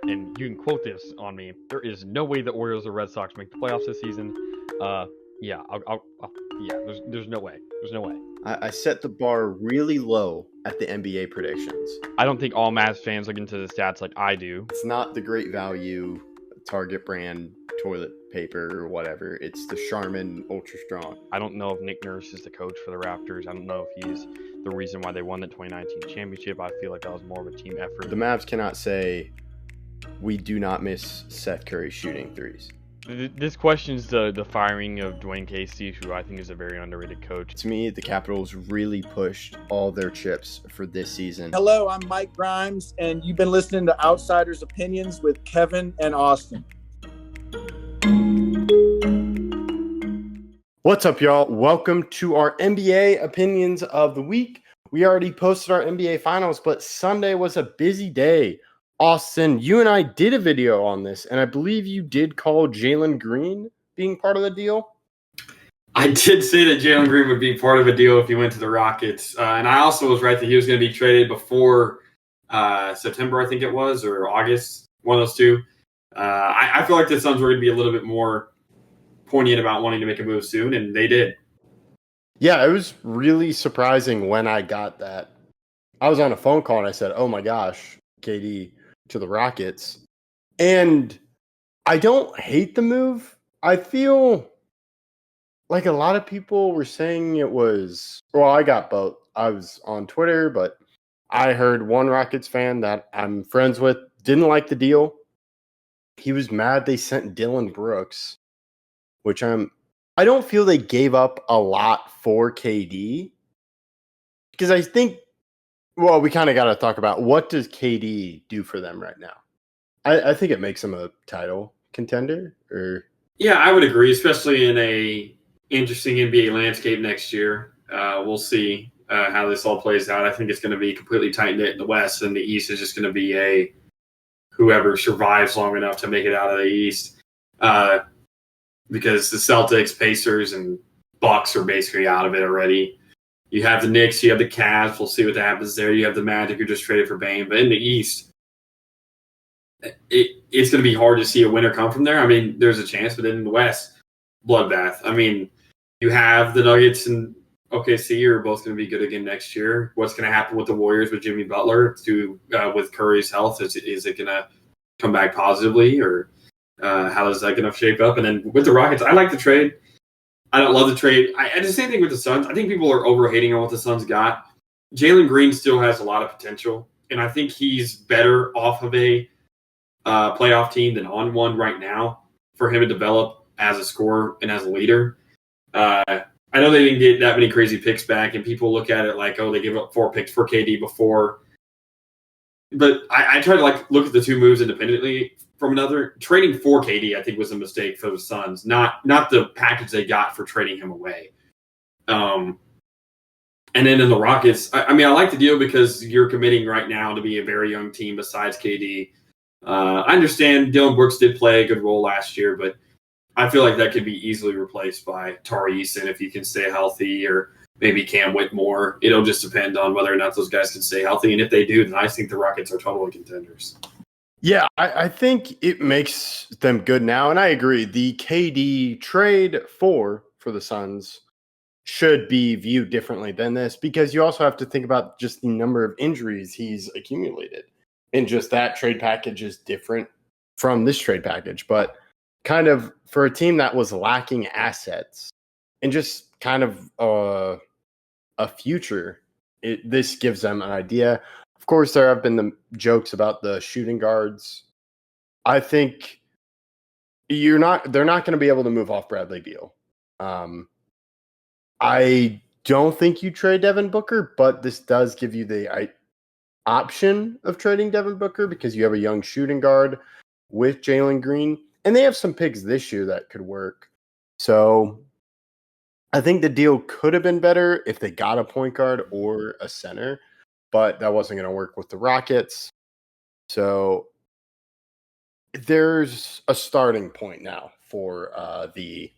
and you can quote this on me. There is no way the Orioles or Red Sox make the playoffs this season. Yeah, yeah. There's no way. There's no way. I set the bar really low at the NBA predictions. I don't think all Mavs fans look into the stats like I do. It's not the great value Target brand toilet paper or whatever. It's the Charmin Ultra Strong. I don't know if Nick Nurse is the coach for the Raptors. I don't know if he's the reason why they won the 2019 championship. I feel like that was more of a team effort. The Mavs cannot say we do not miss Seth Curry shooting threes. This questions the firing of Dwayne Casey, who I think is a very underrated coach. To me, the Capitals really pushed all their chips for this season. Hello, I'm Mike Grimes, and you've been listening to Outsiders Opinions with Kevin and Austin. What's up, y'all? Welcome to our NBA Opinions of the Week. We already posted our NBA Finals, but Sunday was a busy day. Austin, you and I did a video on this, and I believe you did call Jalen Green being part of the deal. I did say that Jalen Green would be part of a deal if he went to the Rockets. And I also was right that he was going to be traded before September, I think it was, or August, one of those two. I feel like the Suns were going to be a little bit more poignant about wanting to make a move soon, and they did. Yeah, it was really surprising when I got that. I was on a phone call, and I said, oh my gosh, KD to the Rockets. And I don't hate the move. I feel like a lot of people were saying it was, well, I got both. I was on Twitter, but I heard one Rockets fan that I'm friends with didn't like the deal. He was mad they sent Dylan Brooks, which I don't feel they gave up a lot for KD. Because I think, well, we kind of got to talk about what does KD do for them right now? I think it makes them a title contender. Yeah, I would agree, especially in a interesting NBA landscape next year. We'll see how this all plays out. I think it's going to be completely tight-knit in the West, and the East is just going to be a whoever survives long enough to make it out of the East. Because the Celtics, Pacers, and Bucks are basically out of it already. You have the Knicks, you have the Cavs. We'll see what happens there. You have the Magic who just traded for Bane. But in the East, it's going to be hard to see a winner come from there. I mean, there's a chance, but in the West, bloodbath. I mean, you have the Nuggets and OKC are both going to be good again next year. What's going to happen with the Warriors with Jimmy Butler with Curry's health? Is it going to come back positively, or how is that going to shape up? And then with the Rockets, I like the trade. I don't love the trade. I the same thing with the Suns. I think people are overhating on what the Suns got. Jalen Green still has a lot of potential, and I think he's better off of a playoff team than on one right now for him to develop as a scorer and as a leader. I know they didn't get that many crazy picks back, and people look at it like, oh, they give up 4 picks for KD before. But I try to look at the two moves independently from another. Trading for KD, I think, was a mistake for the Suns, not the package they got for trading him away. And then in the Rockets, I mean, I like the deal because you're committing right now to be a very young team besides KD. I understand Dylan Brooks did play a good role last year, but I feel like that could be easily replaced by Tari Eason if he can stay healthy, or maybe Cam Whitmore. It'll just depend on whether or not those guys can stay healthy. And if they do, then I think the Rockets are totally contenders. Yeah, I think it makes them good now. And I agree. The KD trade for the Suns should be viewed differently than this, because you also have to think about just the number of injuries he's accumulated. And just that trade package is different from this trade package. But kind of for a team that was lacking assets and just kind of a future, this gives them an idea. Of course, there have been the jokes about the shooting guards. I think they're not going to be able to move off Bradley Beal. I don't think you trade Devin Booker, but this does give you the option of trading Devin Booker because you have a young shooting guard with Jalen Green, and they have some picks this year that could work. So I think the deal could have been better if they got a point guard or a center, but that wasn't going to work with the Rockets. So there's a starting point now for the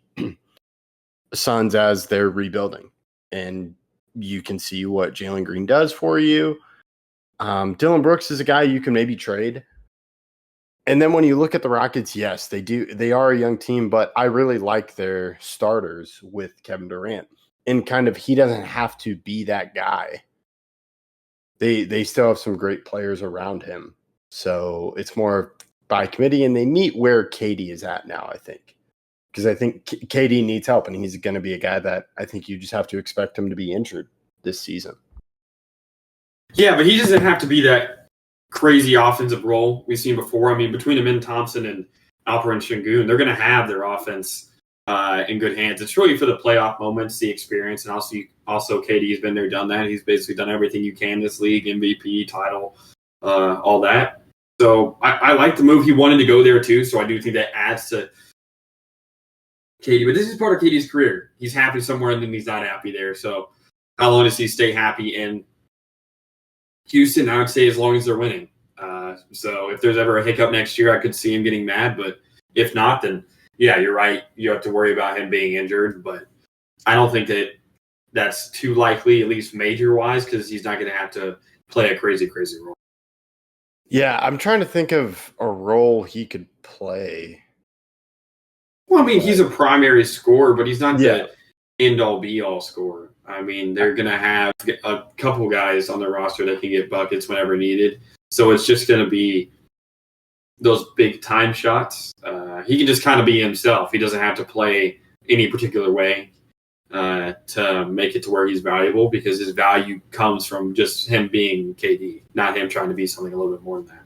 Suns as they're rebuilding, and you can see what Jalen Green does for you. Dylan Brooks is a guy you can maybe trade, And then when you look at the Rockets, yes, they do. They are a young team, but I really like their starters with Kevin Durant. And kind of he doesn't have to be that guy. They still have some great players around him. So it's more by committee, and they meet where KD is at now, I think. Because I think KD needs help, and he's going to be a guy that I think you just have to expect him to be injured this season. Yeah, but he doesn't have to be that crazy offensive role we've seen before. I mean, between Amin Thompson and Alperen Sengun, they're going to have their offense in good hands. It's really for the playoff moments, the experience, and also KD's been there, done that. He's basically done everything you can this league, MVP, title, all that. So I like the move. He wanted to go there too, so I do think that adds to KD. But this is part of KD's career. He's happy somewhere, and then he's not happy there. So how long does he stay happy in Houston? I would say as long as they're winning. So if there's ever a hiccup next year, I could see him getting mad. But if not, then yeah, you're right. You have to worry about him being injured. But I don't think that that's too likely, at least major-wise, because he's not going to have to play a crazy, crazy role. Yeah, I'm trying to think of a role he could play. Well, I mean, he's a primary scorer, but he's not the end-all, be-all scorer. I mean, they're going to have a couple guys on their roster that can get buckets whenever needed. So it's just going to be those big time shots. He can just kind of be himself. He doesn't have to play any particular way to make it to where he's valuable, because his value comes from just him being KD, not him trying to be something a little bit more than that.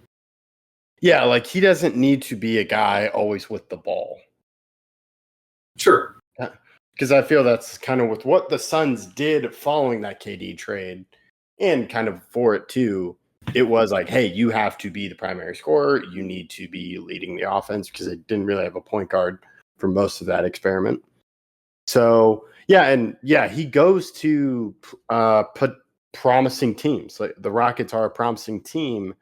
Yeah, like he doesn't need to be a guy always with the ball. Sure. Because I feel that's kind of with what the Suns did following that KD trade, and kind of for it too. It was like, hey, you have to be the primary scorer. You need to be leading the offense, because it didn't really have a point guard for most of that experiment. So, he goes to put promising teams. Like the Rockets are a promising team,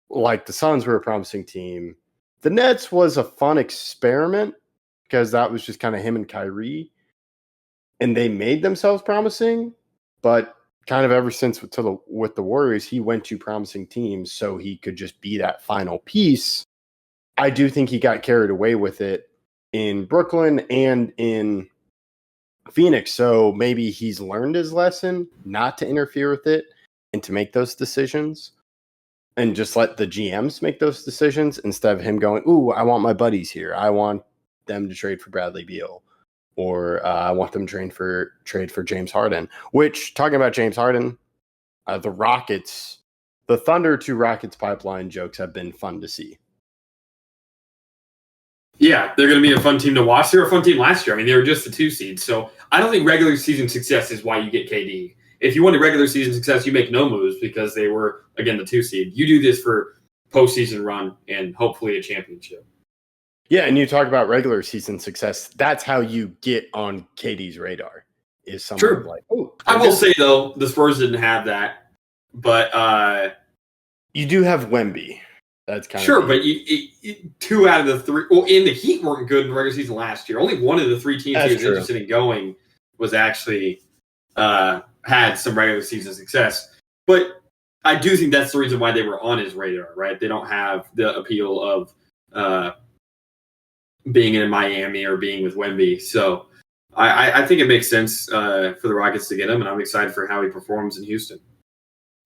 like the Suns were a promising team. The Nets was a fun experiment because that was just kind of him and Kyrie, and they made themselves promising, but kind of ever since with the Warriors, he went to promising teams so he could just be that final piece. I do think he got carried away with it in Brooklyn and in Phoenix. So maybe he's learned his lesson not to interfere with it and to make those decisions and just let the GMs make those decisions instead of him going, ooh, I want my buddies here. I want them to trade for Bradley Beal. Or I want them to trade for James Harden. Which, talking about James Harden, the Rockets, the Thunder to Rockets pipeline jokes have been fun to see. Yeah, they're going to be a fun team to watch. They were a fun team last year. I mean, they were just the 2 seed. So I don't think regular season success is why you get KD. If you wanted regular season success, you make no moves because they were, again, the 2 seed. You do this for postseason run and hopefully a championship. Yeah, and you talk about regular season success. That's how you get on KD's radar. Is someone like, oh, I will say though, the Spurs didn't have that, but you do have Wemby. That's kind sure, of but 2 out of the 3. Well, and the Heat weren't good in the regular season last year. Only one of the 3 teams he was interested in going was actually had some regular season success. But I do think that's the reason why they were on his radar. Right? They don't have the appeal of being in Miami or being with Wemby. So I think it makes sense for the Rockets to get him, and I'm excited for how he performs in Houston.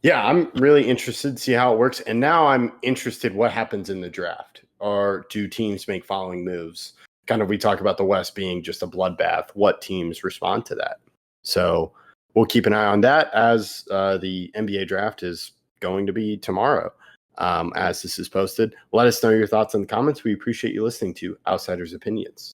Yeah, I'm really interested to see how it works. And now I'm interested what happens in the draft. Or do teams make following moves? Kind of we talk about the West being just a bloodbath. What teams respond to that? So we'll keep an eye on that as the NBA draft is going to be tomorrow. As this is posted, let us know your thoughts in the comments. We appreciate you listening to Outsiders Opinions.